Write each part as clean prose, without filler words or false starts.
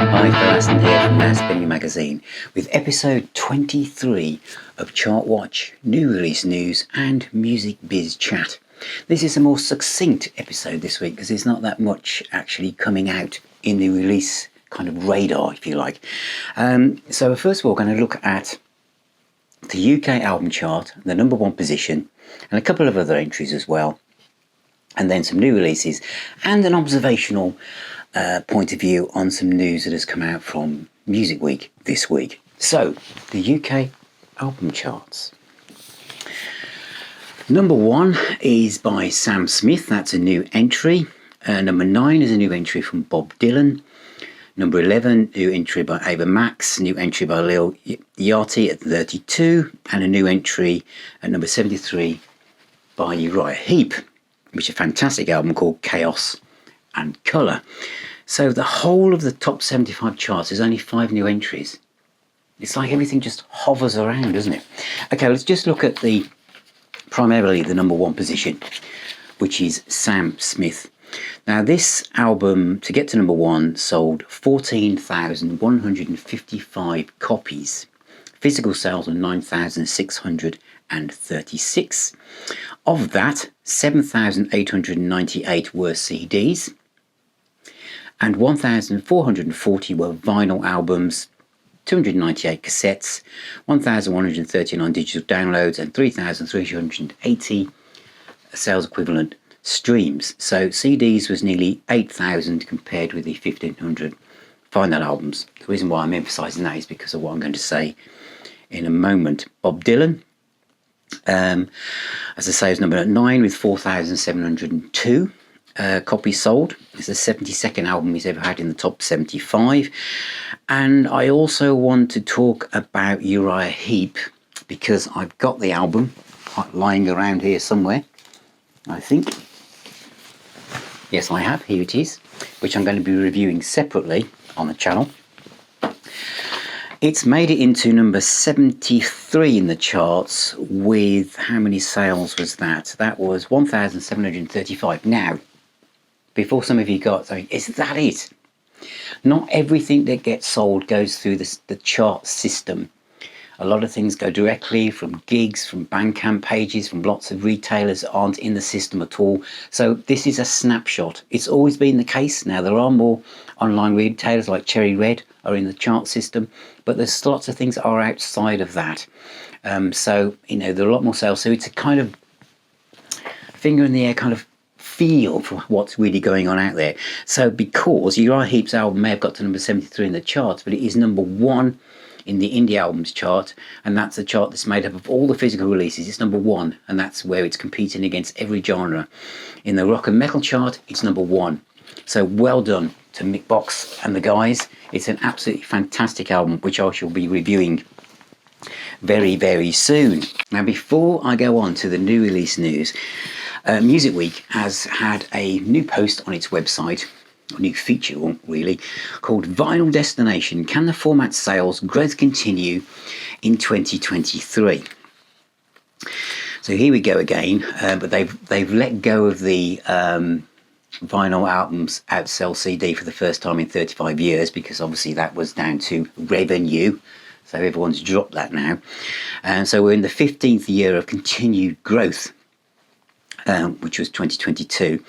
Hi, Phil Aston here from Now Spinning Magazine with episode 23 of Chart Watch, New Release News and Music Biz Chat. This is a more succinct episode this week because there's not that much actually coming out in the release kind of radar, if you like. So first of all, we're going to look at the UK album chart, the number one position, and a couple of other entries as well. And then some new releases and an observational point of view on some news that has come out from Music Week this week. So, the UK album charts. Number one is by Sam Smith, that's a new entry. Number 9 is a new entry from Bob Dylan. Number 11, new entry by Ava Max, new entry by Lil Yachty at 32, and a new entry at number 73 by Uriah Heep, which is a fantastic album called Chaos and Colour. So the whole of the top 75 charts is only 5 new entries. It's like everything just hovers around, doesn't it? Okay, let's just look at primarily the number one position, which is Sam Smith. Now this album, to get to number one, sold 14,155 copies. Physical sales were 9,636. Of that, 7,898 were CDs and 1,440 were vinyl albums, 298 cassettes, 1,139 digital downloads and 3,380 sales equivalent streams. So CDs was nearly 8,000 compared with the 1,500 vinyl albums. The reason why I'm emphasising that is because of what I'm going to say in a moment. Bob Dylan, as I say, is number 9 with 4,702 copies sold. It's the 72nd album he's ever had in the top 75. And I also want to talk about Uriah Heep because I've got the album lying around here somewhere, I think. Yes, I have. Here it is, which I'm going to be reviewing separately on the channel. It's made it into number 73 in the charts with, how many sales was that? That was 1,735. Now, before some of you got saying, is that it? Not everything that gets sold goes through the chart system. A lot of things go directly from gigs, from Bandcamp pages, from lots of retailers that aren't in the system at all. So this is a snapshot. It's always been the case. Now there are more online retailers like Cherry Red are in the chart system, but there's lots of things that are outside of that. So, you know, there are a lot more sales. So it's a kind of finger in the air kind of feel for what's really going on out there. So because Uriah Heep's album may have got to number 73 in the charts, but it is number one in the indie albums chart, and that's a chart that's made up of all the physical releases. It's number one, and that's where it's competing against every genre. In the rock and metal chart, it's number one. So well done to Mick Box and the guys. It's an absolutely fantastic album, which I shall be reviewing very, very soon. Now, before I go on to the new release news, Music Week has had a new post on its website, a new feature really, called Vinyl Destination. Can the format sales growth continue in 2023? So here we go again, but they've let go of the vinyl albums outsell CD for the first time in 35 years because obviously that was down to revenue. So everyone's dropped that now. And so we're in the 15th year of continued growth, which was 2022,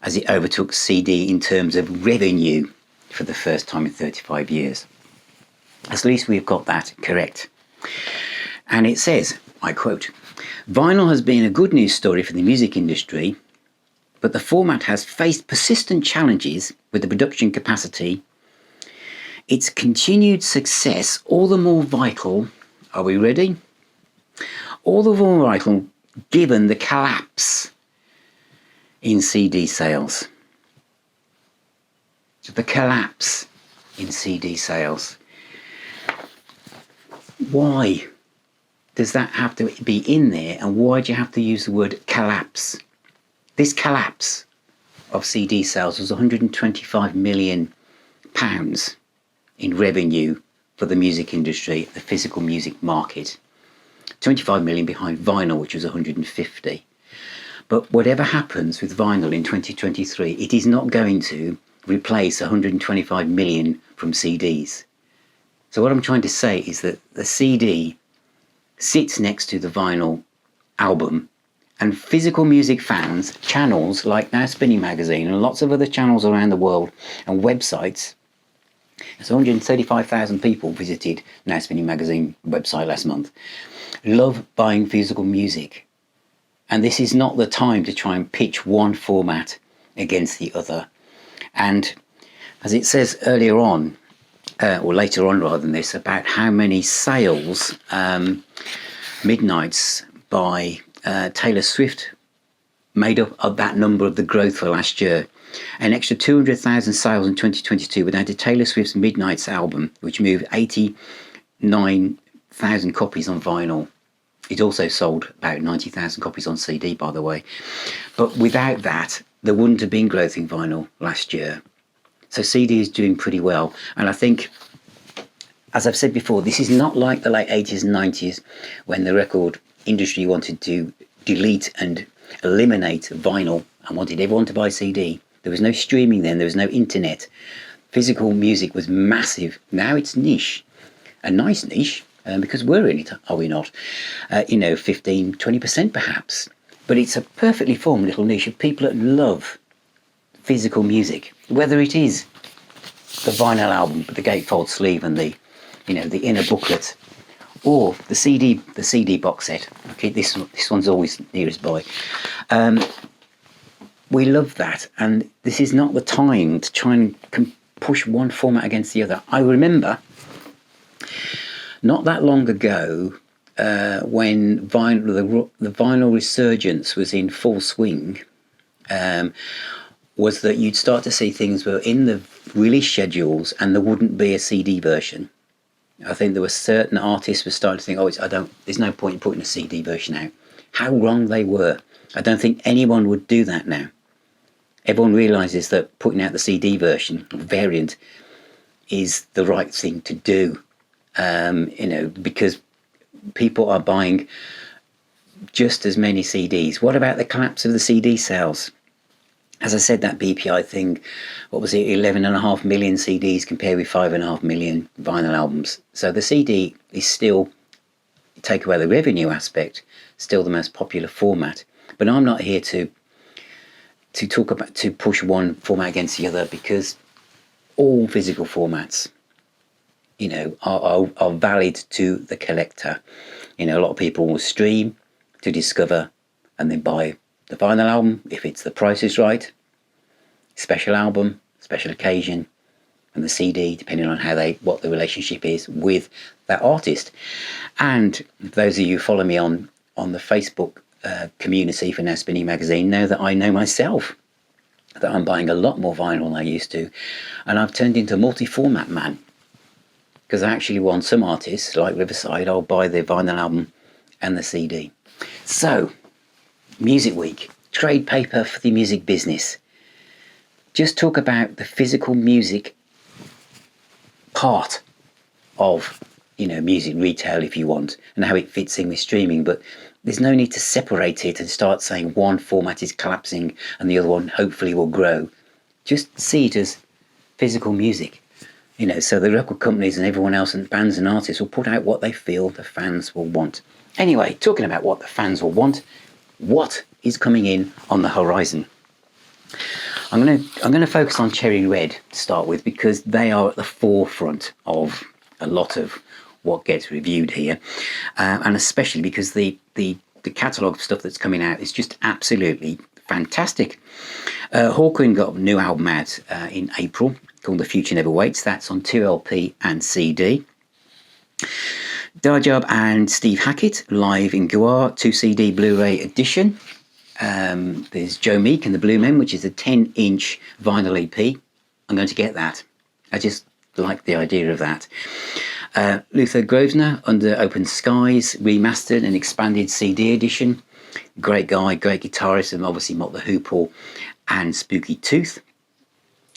as it overtook CD in terms of revenue for the first time in 35 years. At least we've got that correct. And it says, I quote, "Vinyl has been a good news story for the music industry, but the format has faced persistent challenges with the production capacity. Its continued success, all the more vital," are we ready? "All the more vital given the collapse in CD sales." The collapse in CD sales. Why does that have to be in there, and why do you have to use the word collapse? This collapse of CD sales was £125 million in revenue for the music industry, the physical music market. 25 million behind vinyl, which was 150. But whatever happens with vinyl in 2023, it is not going to replace 125 million from CDs. So what I'm trying to say is that the CD sits next to the vinyl album, and physical music fans, channels like Now Spinning Magazine and lots of other channels around the world and websites. So 135,000 people visited Now Spinning Magazine website last month. Love buying physical music. And this is not the time to try and pitch one format against the other. And as it says earlier on, or later on rather than this, about how many sales, Midnights by Taylor Swift made up of that number of the growth for last year. An extra 200,000 sales in 2022 were down to Taylor Swift's Midnights album, which moved 89,000 copies on vinyl. It also sold about 90,000 copies on CD, by the way. But without that, there wouldn't have been growth in vinyl last year. So CD is doing pretty well. And I think, as I've said before, this is not like the late 80s and 90s when the record industry wanted to delete and eliminate vinyl and wanted everyone to buy CD. There was no streaming then, there was no internet. Physical music was massive. Now it's niche, a nice niche, because we're in it, are we not? 15, 20% perhaps. But it's a perfectly formed little niche of people that love physical music, whether it is the vinyl album with the gatefold sleeve and the inner booklet, or the CD box set. Okay, this one's always nearest by. We love that, and this is not the time to try and push one format against the other. I remember not that long ago when the vinyl resurgence was in full swing. Was that you'd start to see things were in the release schedules and there wouldn't be a CD version. I think there were certain artists were starting to think, there's no point in putting a CD version out. How wrong they were. I don't think anyone would do that now. Everyone realises that putting out the CD version, variant, is the right thing to do. Because people are buying just as many CDs. What about the collapse of the CD sales? As I said, that BPI thing, what was it, 11.5 million CDs compared with 5.5 million vinyl albums. So the CD is still, take away the revenue aspect, still the most popular format. But I'm not here to push one format against the other, because all physical formats, are valid to the collector. A lot of people will stream to discover and then buy the vinyl album if the price is right, special album, special occasion, and the CD depending on what the relationship is with that artist. And those of you who follow me on the Facebook community for Now Spinning Magazine know that I know myself that I'm buying a lot more vinyl than I used to, and I've turned into a multi-format man, because I actually want some artists like Riverside, I'll buy the vinyl album and the CD. So Music Week, trade paper for the music business. Just talk about the physical music part of, music retail if you want, and how it fits in with streaming. But there's no need to separate it and start saying one format is collapsing and the other one hopefully will grow. Just see it as physical music. So the record companies and everyone else and bands and artists will put out what they feel the fans will want. Anyway, talking about what the fans will want, what is coming in on the horizon? I'm going to focus on Cherry Red to start with, because they are at the forefront of a lot of what gets reviewed here, and especially because the catalogue of stuff that's coming out is just absolutely fantastic. Hawkwind got a new album out in April called The Future Never Waits. That's on 2LP and CD. Darjab and Steve Hackett live in Goa, 2 CD Blu-ray edition. There's Joe Meek and the Blue Men, which is a 10-inch vinyl EP. I'm going to get that. I just like the idea of that. Luther Grosvenor, Under Open Skies, remastered and expanded CD edition. Great guy, great guitarist, and obviously Mott the Hoople and Spooky Tooth.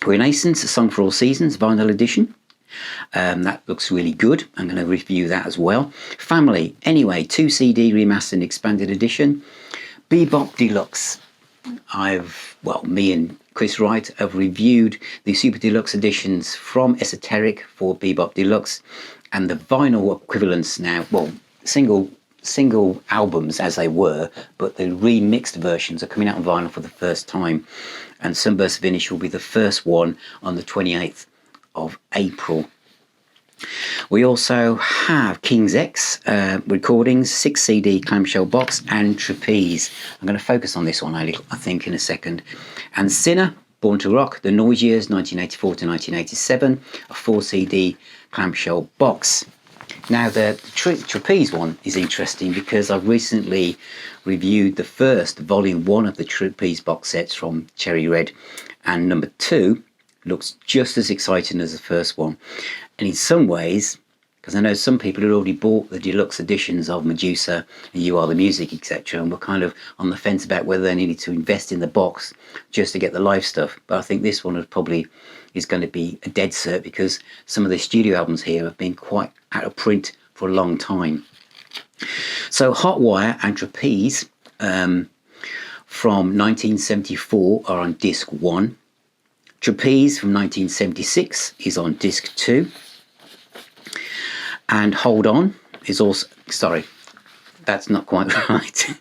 Renaissance, A Song for All Seasons, vinyl edition. That looks really good. I'm going to review that as well. Family, anyway, 2 CD remastered and expanded edition. Bebop Deluxe, me and Chris Wright have reviewed the Super Deluxe editions from Esoteric for Bebop Deluxe, and the vinyl equivalents now, single albums as they were, but the remixed versions are coming out on vinyl for the first time, and Sunburst Finish will be the first one on the 28th of April. We also have King's X recordings, 6 CD clamshell box, and Trapeze. I'm going to focus on this one, I think, in a second. And Sinner, Born to Rock, The Noise Years, 1984 to 1987, a 4 CD clamshell box. Now, the Trapeze one is interesting because I've recently reviewed the first volume 1 of the Trapeze box sets from Cherry Red, and number 2 looks just as exciting as the first one. And in some ways, because I know some people had already bought the deluxe editions of Medusa and You Are the Music, etc., and were kind of on the fence about whether they needed to invest in the box just to get the live stuff. But I think this one is going to be a dead cert, because some of the studio albums here have been quite out of print for a long time. So Hotwire and Trapeze from 1974 are on disc 1. Trapeze from 1976 is on disc 2. And Hold On is also, sorry, that's not quite right.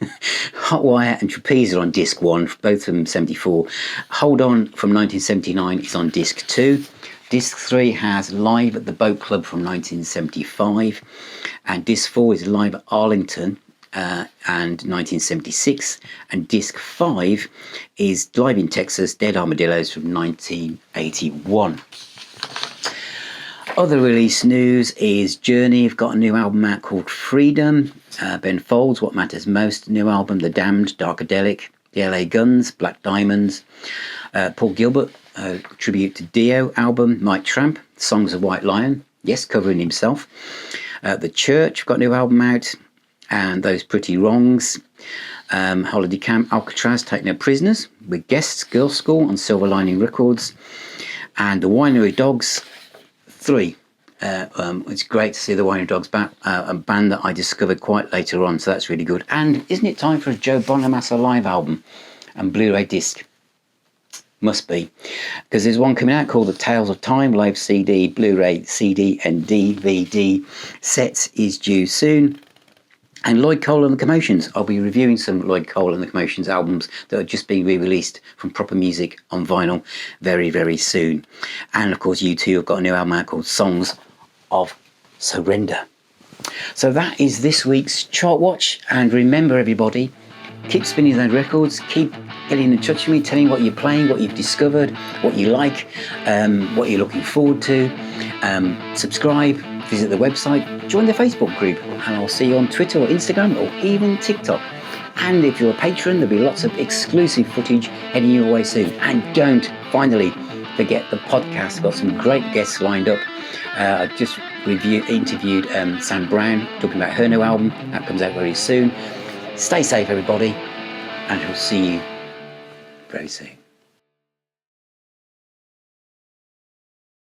Hotwire and Trapeze are on disc 1, both from 74. Hold On from 1979 is on disc 2. Disc 3 has Live at the Boat Club from 1975. And disc 4 is Live at Arlington and 1976. And disc 5 is Live in Texas, Dead Armadillos from 1981. Other release news is Journey have got a new album out called Freedom. Ben Folds, What Matters Most, new album. The Damned, Darkadelic, The LA Guns, Black Diamonds. Paul Gilbert, tribute to Dio album. Mike Tramp, Songs of White Lion, yes, covering himself. The Church got a new album out, and Those Pretty Wrongs. Holiday Camp, Alcatraz, Take No Prisoners, with guests, Girls School on Silver Lining Records. And The Winery Dogs 3. It's great to see the Winery Dogs back, a band that I discovered quite later on, so that's really good. And isn't it time for a Joe Bonamassa live album and Blu-ray disc? Must be, because there's one coming out called The Tales of Time live CD, Blu-ray, CD and DVD sets is due soon. And Lloyd Cole and the Commotions. I'll be reviewing some Lloyd Cole and the Commotions albums that are just being re-released from Proper Music on vinyl very, very soon. And of course, U2 have got a new album out called Songs of Surrender. So that is this week's Chart Watch. And remember, everybody, keep spinning those records, keep getting in touch with me, telling what you're playing, what you've discovered, what you like, what you're looking forward to. Subscribe, visit the website, join the Facebook group, and I'll see you on Twitter or Instagram or even TikTok. And if you're a patron, there'll be lots of exclusive footage heading your way soon. And don't, finally, forget the podcast. I've got some great guests lined up. I just interviewed Sam Brown, talking about her new album. That comes out very soon. Stay safe, everybody, and we'll see you very soon.